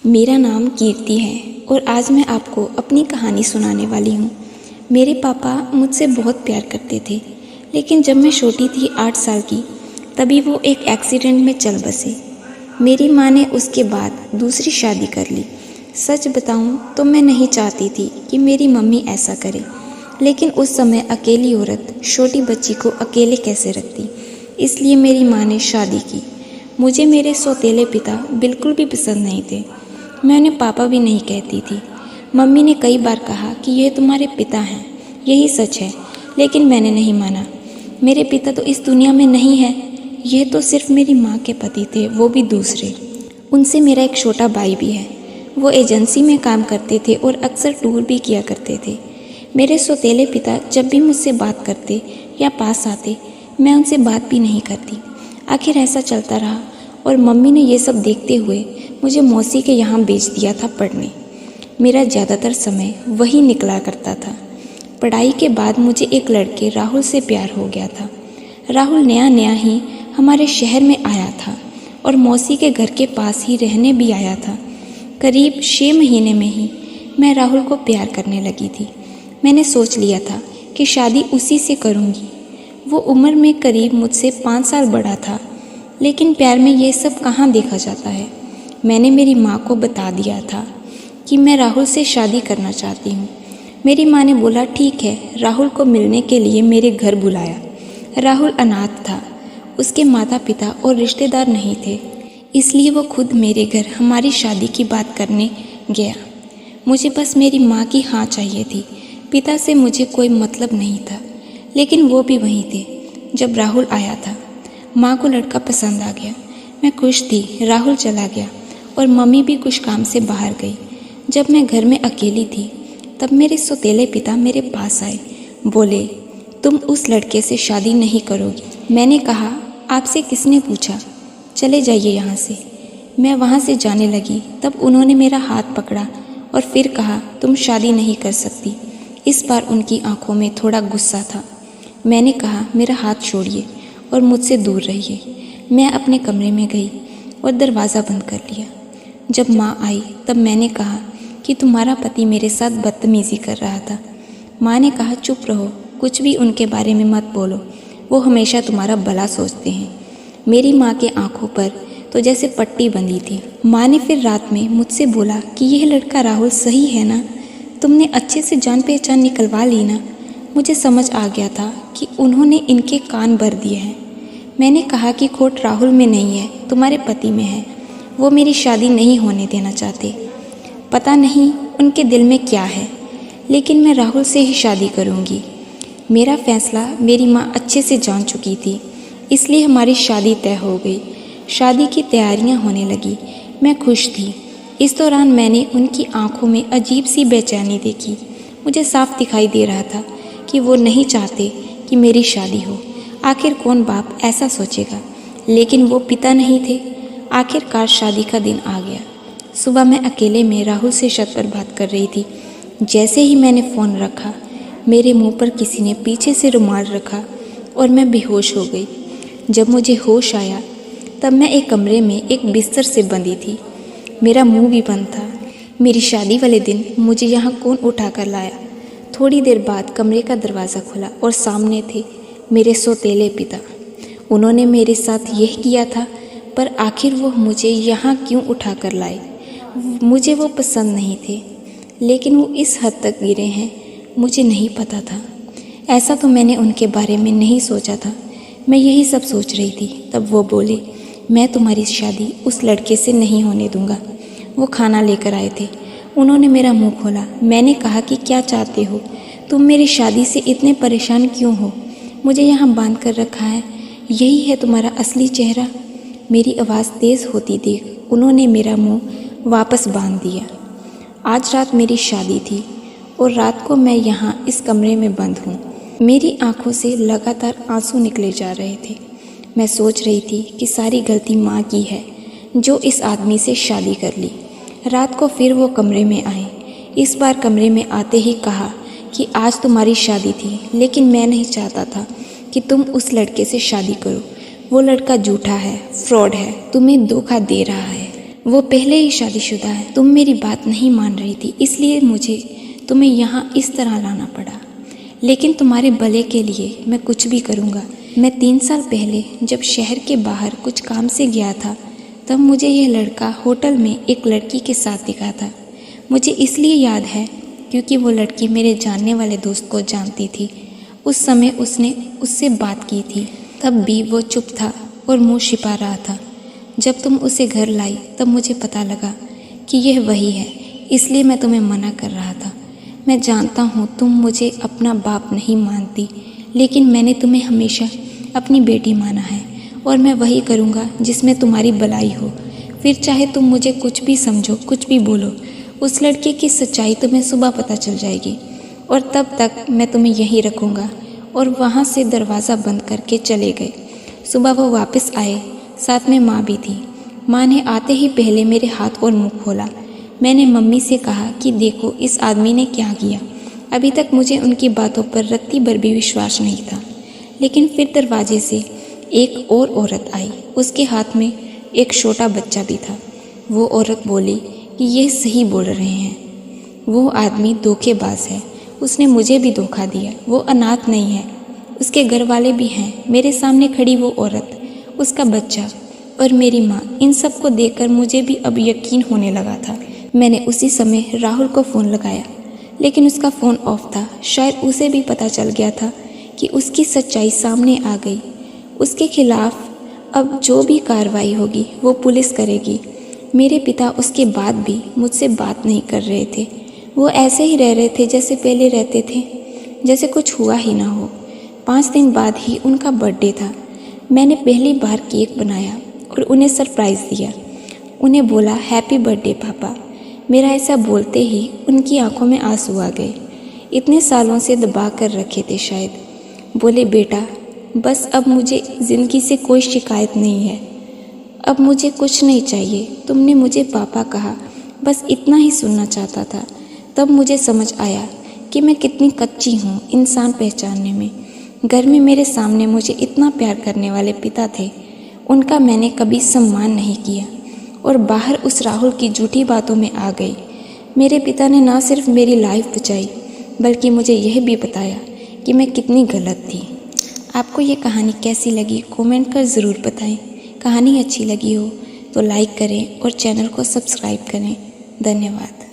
मेरा नाम कीर्ति है और आज मैं आपको अपनी कहानी सुनाने वाली हूँ। मेरे पापा मुझसे बहुत प्यार करते थे, लेकिन जब मैं छोटी थी 8 साल की, तभी वो एक एक्सीडेंट में चल बसे। मेरी माँ ने उसके बाद दूसरी शादी कर ली। सच बताऊँ तो मैं नहीं चाहती थी कि मेरी मम्मी ऐसा करे, लेकिन उस समय अकेली औरत छोटी बच्ची को अकेले कैसे रखती, इसलिए मेरी माँ ने शादी की। मुझे मेरे सौतेले पिता बिल्कुल भी पसंद नहीं थे। मैं उन्हें पापा भी नहीं कहती थी। मम्मी ने कई बार कहा कि यह तुम्हारे पिता हैं, यही सच है, लेकिन मैंने नहीं माना। मेरे पिता तो इस दुनिया में नहीं है, यह तो सिर्फ मेरी माँ के पति थे, वो भी दूसरे। उनसे मेरा एक छोटा भाई भी है। वो एजेंसी में काम करते थे और अक्सर टूर भी किया करते थे। मेरे सौतेले पिता जब भी मुझसे बात करते या पास आते, मैं उनसे बात भी नहीं करती। आखिर ऐसा चलता रहा और मम्मी ने ये सब देखते हुए मुझे मौसी के यहाँ भेज दिया था पढ़ने। मेरा ज़्यादातर समय वही निकला करता था। पढ़ाई के बाद मुझे एक लड़के राहुल से प्यार हो गया था। राहुल नया नया ही हमारे शहर में आया था और मौसी के घर के पास ही रहने भी आया था। करीब 6 महीने में ही मैं राहुल को प्यार करने लगी थी। मैंने सोच लिया था कि शादी उसी से करूँगी। वो उम्र में करीब मुझसे 5 साल बड़ा था, लेकिन प्यार में ये सब कहाँ देखा जाता है। मैंने मेरी माँ को बता दिया था कि मैं राहुल से शादी करना चाहती हूँ। मेरी माँ ने बोला ठीक है, राहुल को मिलने के लिए मेरे घर बुलाया। राहुल अनाथ था, उसके माता पिता और रिश्तेदार नहीं थे, इसलिए वो खुद मेरे घर हमारी शादी की बात करने गया। मुझे बस मेरी माँ की हाँ चाहिए थी। पिता से मुझे कोई मतलब नहीं था, लेकिन वो भी वहीं थे जब राहुल आया था। माँ को लड़का पसंद आ गया। मैं खुश थी। राहुल चला गया और मम्मी भी कुछ काम से बाहर गई। जब मैं घर में अकेली थी, तब मेरे सौतेले पिता मेरे पास आए। बोले, तुम उस लड़के से शादी नहीं करोगी। मैंने कहा, आपसे किसने पूछा, चले जाइए यहाँ से। मैं वहाँ से जाने लगी, तब उन्होंने मेरा हाथ पकड़ा और फिर कहा, तुम शादी नहीं कर सकती। इस बार उनकी आंखों में थोड़ा गुस्सा था। मैंने कहा, मेरा हाथ छोड़िए और मुझसे दूर रहिए। मैं अपने कमरे में गई और दरवाज़ा बंद कर लिया। जब माँ आई, तब मैंने कहा कि तुम्हारा पति मेरे साथ बदतमीज़ी कर रहा था। माँ ने कहा, चुप रहो, कुछ भी उनके बारे में मत बोलो, वो हमेशा तुम्हारा भला सोचते हैं। मेरी माँ के आंखों पर तो जैसे पट्टी बंधी थी। माँ ने फिर रात में मुझसे बोला कि यह लड़का राहुल सही है ना, तुमने अच्छे से जान पहचान निकलवा ली ना। मुझे समझ आ गया था कि उन्होंने इनके कान भर दिए हैं। मैंने कहा कि खोट राहुल में नहीं है, तुम्हारे पति में है। वो मेरी शादी नहीं होने देना चाहते। पता नहीं उनके दिल में क्या है, लेकिन मैं राहुल से ही शादी करूँगी। मेरा फैसला मेरी माँ अच्छे से जान चुकी थी, इसलिए हमारी शादी तय हो गई। शादी की तैयारियाँ होने लगी। मैं खुश थी। इस दौरान मैंने उनकी आंखों में अजीब सी बेचैनी देखी। मुझे साफ दिखाई दे रहा था कि वो नहीं चाहते कि मेरी शादी हो। आखिर कौन बाप ऐसा सोचेगा, लेकिन वो पिता नहीं थे। आखिरकार शादी का दिन आ गया। सुबह मैं अकेले में राहुल से छत पर बात कर रही थी। जैसे ही मैंने फ़ोन रखा, मेरे मुंह पर किसी ने पीछे से रुमाल रखा और मैं बेहोश हो गई। जब मुझे होश आया, तब मैं एक कमरे में एक बिस्तर से बंधी थी। मेरा मुंह भी बंद था। मेरी शादी वाले दिन मुझे यहाँ कौन उठा कर लाया। थोड़ी देर बाद कमरे का दरवाज़ा खुला और सामने थे मेरे सौतेले पिता। उन्होंने मेरे साथ यह किया था, पर आखिर वो मुझे यहाँ क्यों उठा कर लाए। मुझे वो पसंद नहीं थे, लेकिन वो इस हद तक गिरे हैं, मुझे नहीं पता था। ऐसा तो मैंने उनके बारे में नहीं सोचा था। मैं यही सब सोच रही थी, तब वो बोले, मैं तुम्हारी शादी उस लड़के से नहीं होने दूंगा। वो खाना लेकर आए थे। उन्होंने मेरा मुंह खोला। मैंने कहा कि क्या चाहते हो, तुम मेरी शादी से इतने परेशान क्यों हो? मुझे यहाँ बांध कर रखा है, यही है तुम्हारा असली चेहरा? मेरी आवाज़ तेज़ होती देख उन्होंने मेरा मुंह वापस बांध दिया। आज रात मेरी शादी थी और रात को मैं यहाँ इस कमरे में बंद हूँ। मेरी आंखों से लगातार आंसू निकले जा रहे थे। मैं सोच रही थी कि सारी गलती माँ की है, जो इस आदमी से शादी कर ली। रात को फिर वो कमरे में आए। इस बार कमरे में आते ही कहा कि आज तुम्हारी शादी थी, लेकिन मैं नहीं चाहता था कि तुम उस लड़के से शादी करो। वो लड़का झूठा है, फ्रॉड है, तुम्हें धोखा दे रहा है। वो पहले ही शादीशुदा है। तुम मेरी बात नहीं मान रही थी, इसलिए मुझे तुम्हें यहाँ इस तरह लाना पड़ा, लेकिन तुम्हारे भले के लिए मैं कुछ भी करूँगा। मैं 3 साल पहले जब शहर के बाहर कुछ काम से गया था, तब मुझे यह लड़का होटल में एक लड़की के साथ दिखा था। मुझे इसलिए याद है क्योंकि वो लड़की मेरे जानने वाले दोस्त को जानती थी। उस समय उसने उससे बात की थी, तब भी वो चुप था और मुंह छिपा रहा था। जब तुम उसे घर लाई तब मुझे पता लगा कि यह वही है, इसलिए मैं तुम्हें मना कर रहा था। मैं जानता हूँ तुम मुझे अपना बाप नहीं मानती, लेकिन मैंने तुम्हें हमेशा अपनी बेटी माना है और मैं वही करूँगा जिसमें तुम्हारी भलाई हो। फिर चाहे तुम मुझे कुछ भी समझो, कुछ भी बोलो, उस लड़के की सच्चाई तुम्हें सुबह पता चल जाएगी और तब तक मैं तुम्हें यहीं रखूँगा। और वहाँ से दरवाज़ा बंद करके चले गए। सुबह वो वापस आए, साथ में माँ भी थी। माँ ने आते ही पहले मेरे हाथ और मुँह खोला। मैंने मम्मी से कहा कि देखो इस आदमी ने क्या किया। अभी तक मुझे उनकी बातों पर रत्ती भर भी विश्वास नहीं था। लेकिन फिर दरवाजे से एक और औरत आई, उसके हाथ में एक छोटा बच्चा भी था। वो औरत बोली कि यह सही बोल रहे हैं, वो आदमी धोखेबाज है, उसने मुझे भी धोखा दिया। वो अनाथ नहीं है, उसके घर वाले भी हैं। मेरे सामने खड़ी वो औरत, उसका बच्चा और मेरी माँ, इन सब को देखकर मुझे भी अब यकीन होने लगा था। मैंने उसी समय राहुल को फ़ोन लगाया, लेकिन उसका फ़ोन ऑफ था। शायद उसे भी पता चल गया था कि उसकी सच्चाई सामने आ गई। उसके खिलाफ अब जो भी कार्रवाई होगी वो पुलिस करेगी। मेरे पिता उसके बाद भी मुझसे बात नहीं कर रहे थे। वो ऐसे ही रह रहे थे जैसे पहले रहते थे, जैसे कुछ हुआ ही ना हो। 5 दिन बाद ही उनका बर्थडे था। मैंने पहली बार केक बनाया और उन्हें सरप्राइज़ दिया। उन्हें बोला हैप्पी बर्थडे पापा। मेरा ऐसा बोलते ही उनकी आंखों में आंसू आ गए। इतने सालों से दबा कर रखे थे शायद। बोले बेटा बस अब मुझे ज़िंदगी से कोई शिकायत नहीं है, अब मुझे कुछ नहीं चाहिए। तुमने मुझे पापा कहा, बस इतना ही सुनना चाहता था। तब मुझे समझ आया कि मैं कितनी कच्ची हूँ इंसान पहचानने में। घर में मेरे सामने मुझे इतना प्यार करने वाले पिता थे, उनका मैंने कभी सम्मान नहीं किया और बाहर उस राहुल की झूठी बातों में आ गई। मेरे पिता ने ना सिर्फ मेरी लाइफ बचाई, बल्कि मुझे यह भी बताया कि मैं कितनी गलत थी। आपको ये कहानी कैसी लगी कमेंट कर ज़रूर बताएं। कहानी अच्छी लगी हो तो लाइक करें और चैनल को सब्सक्राइब करें। धन्यवाद।